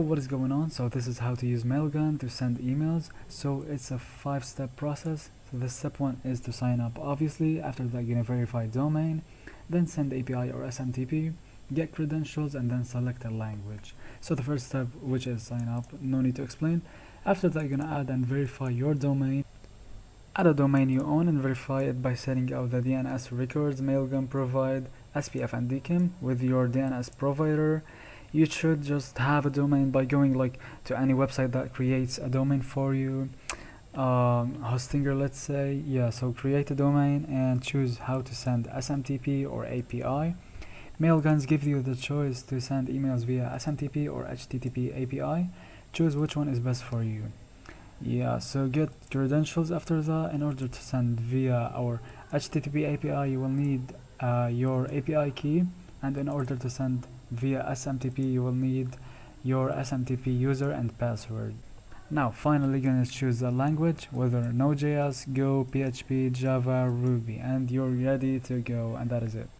What is going on? So this is how to use Mailgun to send emails. So it's a 5-step process. So the step 1 is to sign up, obviously. After that, you're gonna verify domain, then send API or SMTP, get credentials, and then select a language. So the first step, which is sign up, no need to explain. After that, you're gonna add and verify your domain. Add a domain you own and verify it by setting out the DNS records Mailgun provide, SPF and DKIM with your DNS provider. You should just have a domain by going to any website that creates a domain for you. Hostinger, let's say. Yeah, so create a domain and choose how to send SMTP or API. Mailguns give you the choice to send emails via SMTP or HTTP API. Choose which one is best for you. Yeah, so get credentials after that. In order to send via our HTTP API, you will need your API key, and in order to send via SMTP, you will need your SMTP user and password. Now, finally, gonna choose a language, whether Node.js, Go, PHP, Java, Ruby, and you're ready to go, and that is it.